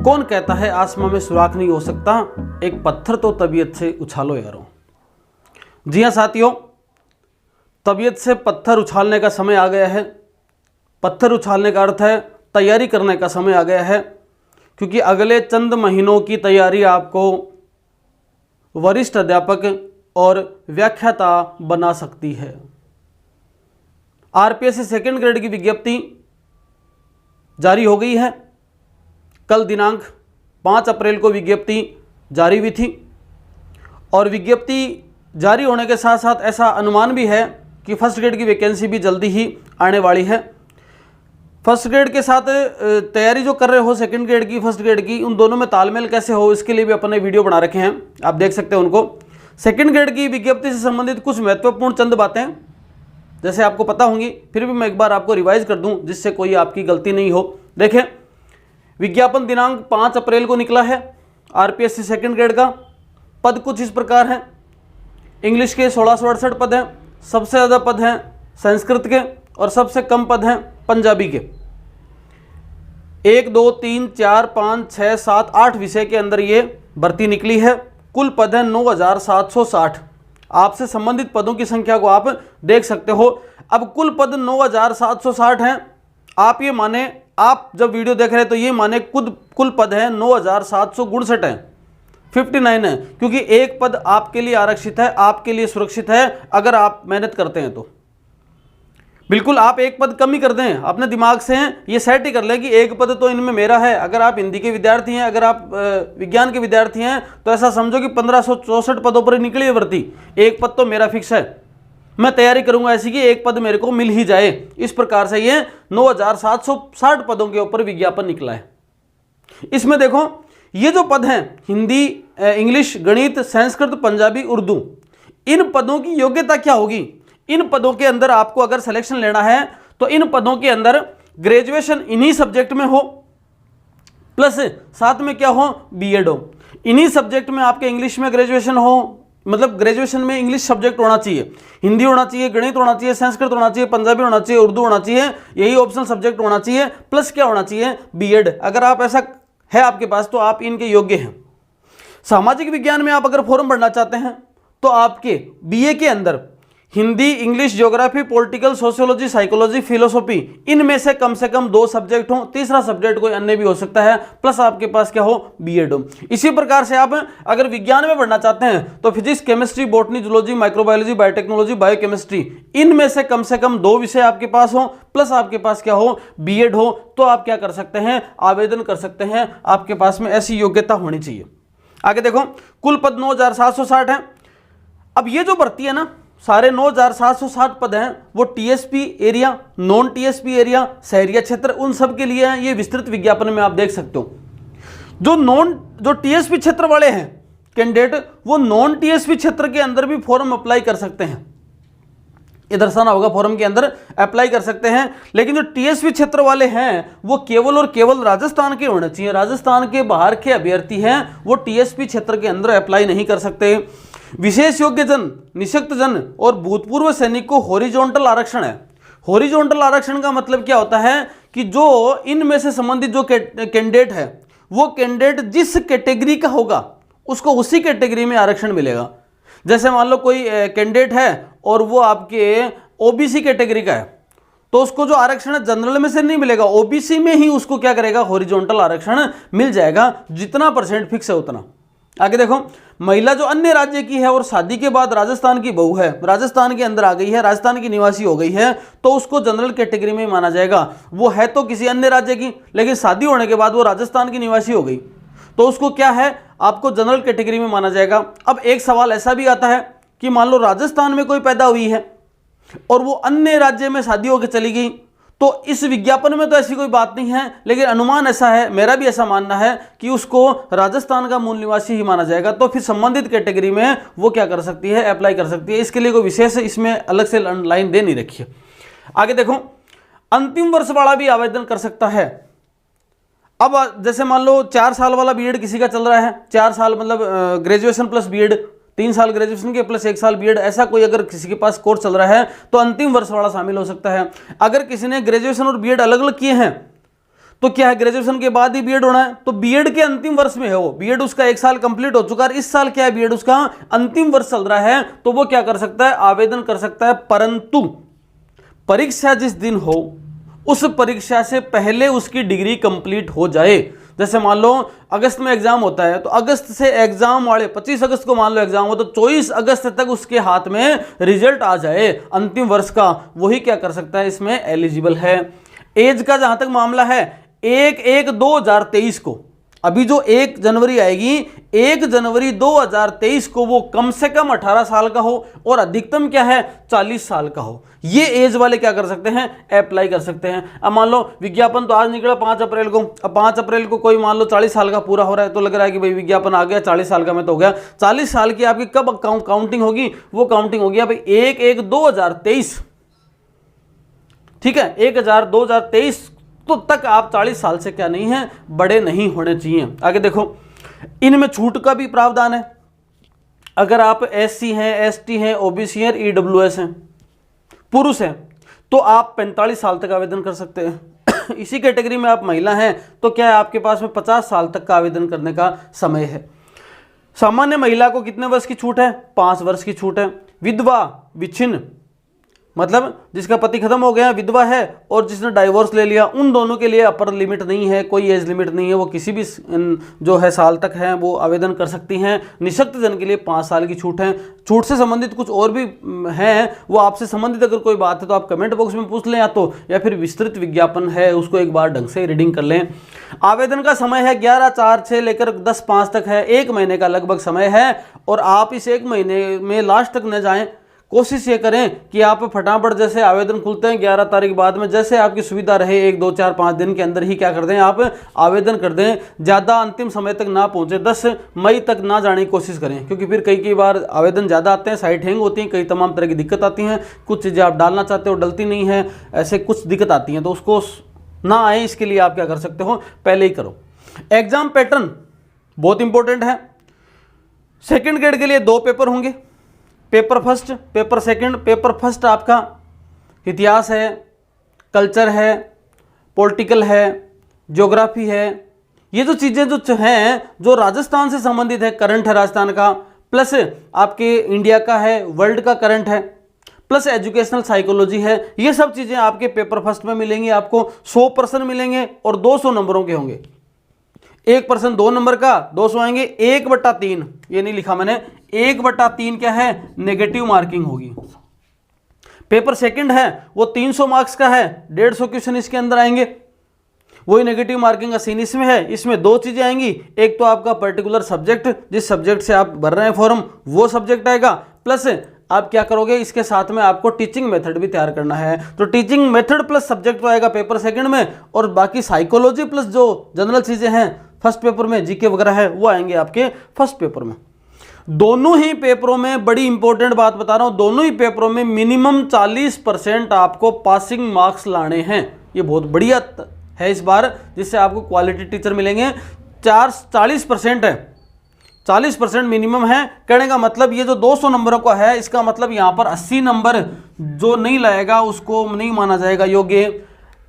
कौन कहता है आसमां में सुराख नहीं हो सकता, एक पत्थर तो तबीयत से उछालो यारों। जी हाँ साथियों, तबीयत से पत्थर उछालने का समय आ गया है। पत्थर उछालने का अर्थ है तैयारी करने का समय आ गया है, क्योंकि अगले चंद महीनों की तैयारी आपको वरिष्ठ अध्यापक और व्याख्याता बना सकती है। आरपीएससी सेकेंड ग्रेड की विज्ञप्ति जारी हो गई है। कल दिनांक 5 अप्रैल को विज्ञप्ति जारी हुई थी और विज्ञप्ति जारी होने के साथ साथ ऐसा अनुमान भी है कि फर्स्ट ग्रेड की वैकेंसी भी जल्दी ही आने वाली है। फर्स्ट ग्रेड के साथ तैयारी जो कर रहे हो सेकंड ग्रेड की, फर्स्ट ग्रेड की, उन दोनों में तालमेल कैसे हो इसके लिए भी अपने वीडियो बना रखे हैं, आप देख सकते हैं उनको। सेकंड ग्रेड की विज्ञप्ति से संबंधित कुछ महत्वपूर्ण चंद बातें जैसे आपको पता होंगी, फिर भी मैं एक बार आपको रिवाइज कर दूं जिससे कोई आपकी गलती नहीं हो। देखें, विज्ञापन दिनांक 5 अप्रैल को निकला है आरपीएससी सेकंड ग्रेड का। पद कुछ इस प्रकार हैं। इंग्लिश के 1668 पद हैं, सबसे ज़्यादा पद हैं संस्कृत के और सबसे कम पद हैं पंजाबी के। 1 2 3 4 5 6 7 8 विषय के अंदर ये भर्ती निकली है। कुल पद हैं 9760। आपसे संबंधित पदों की संख्या को आप देख सकते हो। अब कुल पद 9760 हैं। आप ये माने, आप जब वीडियो देख रहे हैं तो ये माने कुल पद है 9759 है, 59 है, क्योंकि एक पद आपके लिए आरक्षित है, आपके लिए सुरक्षित है अगर आप मेहनत करते हैं तो। बिल्कुल आप एक पद कम ही कर दें, अपने दिमाग से ये सेट ही कर लें कि एक पद तो इनमें मेरा है। अगर आप हिंदी के विद्यार्थी हैं, अगर आप विज्ञान के विद्यार्थी हैं तो ऐसा समझो कि 1564 पदों पर निकली है भर्ती। एक पद तो मेरा फिक्स है, मैं तैयारी करूंगा ऐसी कि एक पद मेरे को मिल ही जाए। इस प्रकार से ये 9760 पदों के ऊपर विज्ञापन निकला है। इसमें देखो, ये जो पद हैं हिंदी, इंग्लिश, गणित, संस्कृत, पंजाबी, उर्दू, इन पदों की योग्यता क्या होगी? इन पदों के अंदर आपको अगर सिलेक्शन लेना है तो इन पदों के अंदर ग्रेजुएशन इन्हीं सब्जेक्ट में हो, प्लस साथ में क्या हो, बीएड हो। इन्हीं सब्जेक्ट में आपके इंग्लिश में ग्रेजुएशन हो, मतलब ग्रेजुएशन में इंग्लिश सब्जेक्ट होना चाहिए, हिंदी होना चाहिए, गणित होना चाहिए, संस्कृत होना चाहिए, पंजाबी होना चाहिए, उर्दू होना चाहिए, यही ऑप्शनल सब्जेक्ट होना चाहिए, प्लस क्या होना चाहिए, बीएड। अगर आप ऐसा है आपके पास तो आप इनके योग्य हैं। सामाजिक विज्ञान में आप अगर फॉर्म भरना चाहते हैं तो आपके बीए के अंदर Hindi, English, geography, political, sociology, psychology, philosophy, इनमें से कम 2 सब्जेक्ट हो, तीसरा सब्जेक्ट कोई अन्य भी हो सकता है, प्लस आपके पास क्या हो, बीएड हो। इसी प्रकार से आप अगर विज्ञान में पढ़ना चाहते हैं तो physics, chemistry, botany, zoology, microbiology, biotechnology, biochemistry, इनमें से कम 2 विषय आपके पास हो, प्लस आपके पास क्या हो, बीएड हो, तो आप क्या कर सकते हैं, आवेदन कर सकते हैं। आपके पास में ऐसी योग्यता होनी चाहिए। आगे देखो, कुल पद 9760 है। अब ये जो भर्ती है ना, सारे 9760 पद हैं, वो TSP area, non TSP area, शहरिया क्षेत्र, उन सब के लिए हैं। ये विस्तृत विज्ञापन में आप देख सकते हो। जो टीएसपी क्षेत्र वाले हैं कैंडिडेट, वो नॉन टीएसपी क्षेत्र के अंदर भी फॉर्म अप्लाई कर सकते हैं। ये दर्शाना होगा, फॉर्म के अंदर अप्लाई कर सकते हैं। लेकिन जो टीएसपी क्षेत्र वाले हैं वो केवल और केवल राजस्थान के होने चाहिए। राजस्थान के बाहर के अभ्यर्थी हैं वो टीएसपी क्षेत्र के अंदर अप्लाई नहीं कर सकते। विशेष योग्य जन, निःशक्त जन और भूतपूर्व सैनिक को हॉरिजॉन्टल आरक्षण है। हॉरिजॉन्टल आरक्षण का मतलब क्या होता है कि जो इनमें से संबंधित जो कैंडिडेट है वो कैंडिडेट जिस कैटेगरी का होगा उसको उसी कैटेगरी में आरक्षण मिलेगा। जैसे मान लो कोई कैंडिडेट है और वो आपके ओबीसी कैटेगरी का है तो उसको जो आरक्षण है जनरल में से नहीं मिलेगा, ओबीसी में ही उसको क्या करेगा, हॉरिजॉन्टल आरक्षण मिल जाएगा। जितना % फिक्स है उतना। आगे देखो, महिला जो अन्य राज्य की है और शादी के बाद राजस्थान की बहू है, राजस्थान के अंदर आ गई है, राजस्थान की निवासी हो गई है, तो उसको जनरल कैटेगरी में माना जाएगा। वो है तो किसी अन्य राज्य की, लेकिन शादी होने के बाद वो राजस्थान की निवासी हो गई तो उसको क्या है, आपको जनरल कैटेगरी में माना जाएगा। अब एक सवाल ऐसा भी आता है कि मान लो राजस्थान में कोई पैदा हुई है और वो अन्य राज्य में शादी होकर चली गई, तो इस विज्ञापन में तो ऐसी कोई बात नहीं है, लेकिन अनुमान ऐसा है, मेरा भी ऐसा मानना है कि उसको राजस्थान का मूल निवासी ही माना जाएगा। तो फिर संबंधित कैटेगरी में वो क्या कर सकती है, अप्लाई कर सकती है। इसके लिए कोई विशेष इसमें अलग से लाइन दे नहीं रखी है। आगे देखो, अंतिम वर्ष वाला भी आवेदन कर सकता है। अब जैसे मान लो 4 साल वाला बीएड किसी का चल रहा है, 4 साल मतलब ग्रेजुएशन प्लस बीएड, 3 साल ग्रेजुएशन के प्लस 1 साल बीएड, ऐसा कोई अगर किसी के पास कोर्स चल रहा है तो अंतिम वर्ष वाला शामिल हो सकता है। अगर किसी ने ग्रेजुएशन और बीएड अलग अलग किए हैं तो क्या है, ग्रेजुएशन के बाद ही बीएड होना है, तो बीएड के अंतिम वर्ष में है वो, बीएड उसका 1 साल कंप्लीट हो चुका है, इस साल क्या है, बीएड उसका अंतिम वर्ष चल रहा है, तो वो क्या कर सकता है, आवेदन कर सकता है। परंतु परीक्षा जिस दिन हो उस परीक्षा से पहले उसकी डिग्री कंप्लीट हो जाए। जैसे मान लो अगस्त में एग्जाम होता है, तो अगस्त से एग्जाम वाले 25 अगस्त को मान लो एग्जाम हो, तो 24 अगस्त तक उसके हाथ में रिजल्ट आ जाए अंतिम वर्ष का, वही क्या कर सकता है, इसमें एलिजिबल है। एज का जहां तक मामला है, 1/1/2023 को, अभी जो 1 जनवरी आएगी, 1 जनवरी 2023 को वो कम से कम 18 साल का हो और अधिकतम क्या है, 40 साल का हो। ये एज वाले क्या कर सकते हैं, अप्लाई कर सकते हैं। अब मान लो विज्ञापन तो आज निकला 5 अप्रैल को, अब 5 अप्रैल को कोई मान लो 40 साल का पूरा हो रहा है, तो लग रहा है कि भाई विज्ञापन आ गया, 40 साल का मैं तो हो गया। 40 साल की आपकी कब काउंटिंग होगी, वो काउंटिंग होगी भाई 1/1/2023, ठीक है, 1/2023 तो तक आप 40 साल से क्या नहीं है, बड़े नहीं होने चाहिए। आगे देखो, इनमें छूट का भी प्रावधान है। अगर आप SC हैं, ST हैं, OBC हैं, EWS हैं, पुरुष हैं, तो आप 45 साल तक आवेदन कर सकते हैं। इसी कैटेगरी में आप महिला हैं, तो क्या है, आपके पास में 50 साल तक का आवेदन करने का समय है। सामान्य महिला को कितने वर्ष की छूट है, 5 वर्ष की छूट है। विधवा, विच्छिन्न, मतलब जिसका पति खत्म हो गया, विधवा है, और जिसने डाइवोर्स ले लिया, उन दोनों के लिए अपर लिमिट नहीं है, कोई एज लिमिट नहीं है, वो किसी भी जो है साल तक है वो आवेदन कर सकती हैं। निःशक्त जन के लिए 5 साल की छूट है। छूट से संबंधित कुछ और भी हैं, वो आपसे संबंधित अगर कोई बात है तो आप कमेंट बॉक्स में पूछ लें, या फिर विस्तृत विज्ञापन है उसको एक बार ढंग से रीडिंग कर लें। आवेदन का समय है 11/4 से लेकर 10/5 तक है, 1 महीने का लगभग समय है, और आप इस 1 महीने में लास्ट तक न जाएं। कोशिश ये करें कि आप फटाफट, जैसे आवेदन खुलते हैं 11 तारीख बाद में, जैसे आपकी सुविधा रहे 1, 2, 4, 5 दिन के अंदर ही क्या कर दें, आप आवेदन कर दें। ज़्यादा अंतिम समय तक ना पहुंचे, 10 मई तक ना जाने की कोशिश करें, क्योंकि फिर कई बार आवेदन ज़्यादा आते हैं, साइट हैंग होती हैं, कई तमाम तरह की दिक्कत आती हैं, कुछ चीज़ें आप डालना चाहते हो डलती नहीं है, ऐसे कुछ दिक्कत आती हैं, तो उसको ना आए इसके लिए आप क्या कर सकते हो, पहले ही करो। एग्जाम पैटर्न बहुत इंपॉर्टेंट है। सेकेंड ग्रेड के लिए 2 पेपर होंगे, paper first, paper second. Paper first आपका इतिहास है, कल्चर है, पॉलिटिकल है, ज्योग्राफी है, ये जो चीज़ें जो हैं जो राजस्थान से संबंधित है, करंट है राजस्थान का, प्लस आपके इंडिया का है, वर्ल्ड का करंट है, प्लस एजुकेशनल साइकोलॉजी है। ये सब चीज़ें आपके पेपर फर्स्ट में मिलेंगी, आपको 100 प्रश्न मिलेंगे और 200 नंबरों के होंगे। 1 प्रश्न 2 नंबर का 200 आएंगे। 1/3, ये नहीं लिखा मैंने, 1/3 क्या है, नेगेटिव मार्किंग होगी। पेपर सेकंड है वो 300 मार्क्स का है, 150 क्वेश्चन इसके अंदर आएंगे, वही नेगेटिव मार्किंग का सीन इसमें है। इसमें 2 चीजें आएंगी, एक तो आपका पर्टिकुलर सब्जेक्ट, जिस सब्जेक्ट से आप भर रहे हैं फॉर्म, वो सब्जेक्ट आएगा, प्लस आप क्या करोगे, इसके साथ में आपको टीचिंग मेथड भी तैयार करना है। तो टीचिंग मेथड प्लस सब्जेक्ट तो आएगा पेपर सेकंड में, और बाकी साइकोलॉजी प्लस जो जनरल चीजें हैं फर्स्ट पेपर में, जीके वगैरह है, वो आएंगे आपके फर्स्ट पेपर में। दोनों ही पेपरों में, बड़ी इंपॉर्टेंट बात बता रहा हूं, दोनों ही पेपरों में मिनिमम 40% आपको पासिंग मार्क्स लाने हैं। ये बहुत बढ़िया है इस बार, जिससे आपको क्वालिटी टीचर मिलेंगे। 40% है, 40% मिनिमम है। कहने का मतलब ये जो 200 नंबरों का है, इसका मतलब यहाँ पर 80 नंबर जो नहीं लाएगा उसको नहीं माना जाएगा योग्य।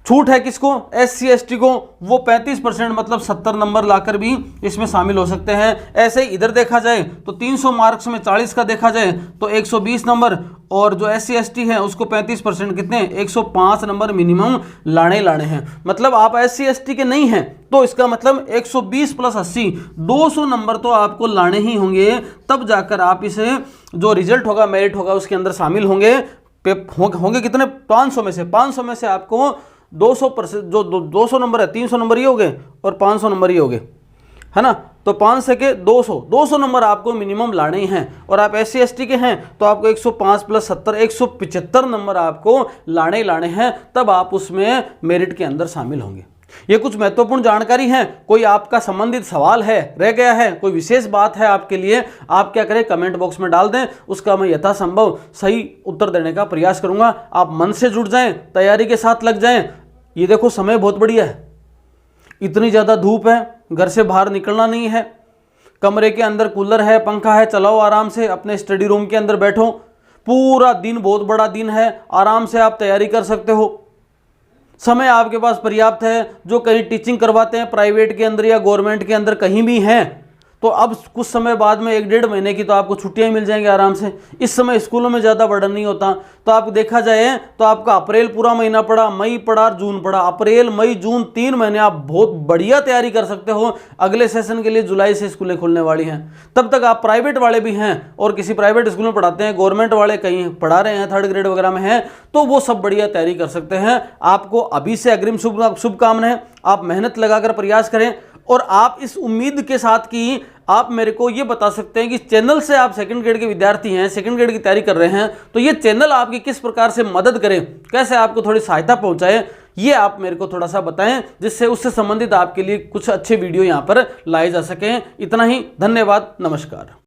छूट है किसको, SC ST को, वो 35% मतलब 70 नंबर लाकर भी इसमें शामिल हो सकते हैं। ऐसे ही इधर देखा जाए तो 300 मार्क्स में 40 का देखा जाए तो 120 नंबर, और जो SC ST है उसको 35% कितने, 105 नंबर मिनिमम लाने हैं। मतलब आप SC ST के नहीं हैं तो इसका मतलब 120 + 80 200 नंबर तो आपको लाने ही होंगे, तब जाकर आप इसे जो रिजल्ट होगा, मेरिट होगा, उसके अंदर शामिल होंगे। होंगे कितने, 500 में से आपको 200%, जो 200 नंबर है, 300 नंबर ये हो गए और 500 नंबर ये हो गए, है ना। तो 500 के 200 नंबर आपको मिनिमम लाने हैं। और आप SC ST के हैं तो आपको 105 + 70 175 नंबर आपको लाने हैं, तब आप उसमें मेरिट के अंदर शामिल होंगे। ये कुछ महत्वपूर्ण जानकारी है। कोई आपका संबंधित सवाल है, रह गया है, कोई विशेष बात है आपके लिए, आप क्या करें, कमेंट बॉक्स में डाल दें, उसका मैं यथासंभव सही उत्तर देने का प्रयास करूंगा। आप मन से जुड़ जाएं, तैयारी के साथ लग जाएं। ये देखो समय बहुत बढ़िया है, इतनी ज़्यादा धूप है, घर से बाहर निकलना नहीं है, कमरे के अंदर कूलर है, पंखा है, चलाओ आराम से, अपने स्टडी रूम के अंदर बैठो, पूरा दिन बहुत बड़ा दिन है, आराम से आप तैयारी कर सकते हो। समय आपके पास पर्याप्त है, जो कहीं टीचिंग करवाते हैं प्राइवेट के अंदर या गवर्नमेंट के अंदर कहीं भी हैं, तो अब कुछ समय बाद में 1-1.5 महीने की तो आपको छुट्टियां मिल जाएंगी आराम से। इस समय स्कूलों में ज़्यादा बर्डन नहीं होता। तो आप देखा जाए तो आपका अप्रैल पूरा महीना पड़ा, मई पड़ा, जून पड़ा, अप्रैल मई जून 3 महीने आप बहुत बढ़िया तैयारी कर सकते हो। अगले सेशन के लिए जुलाई से स्कूलें खुलने वाली हैं। तब तक आप प्राइवेट वाले भी हैं और किसी प्राइवेट स्कूल में पढ़ाते हैं, गवर्नमेंट वाले कहीं पढ़ा रहे हैं 3rd ग्रेड वगैरह में हैं, तो वो सब बढ़िया तैयारी कर सकते हैं। आपको अभी से अग्रिम शुभकामनाएं। आप मेहनत लगाकर प्रयास करें और आप इस उम्मीद के साथ कि आप मेरे को ये बता सकते हैं कि चैनल से आप 2nd ग्रेड के विद्यार्थी हैं, 2nd ग्रेड की तैयारी कर रहे हैं, तो ये चैनल आपकी किस प्रकार से मदद करे, कैसे आपको थोड़ी सहायता पहुंचाए, ये आप मेरे को थोड़ा सा बताएं, जिससे उससे संबंधित आपके लिए कुछ अच्छे वीडियो यहाँ पर लाए जा सकें। इतना ही, धन्यवाद, नमस्कार।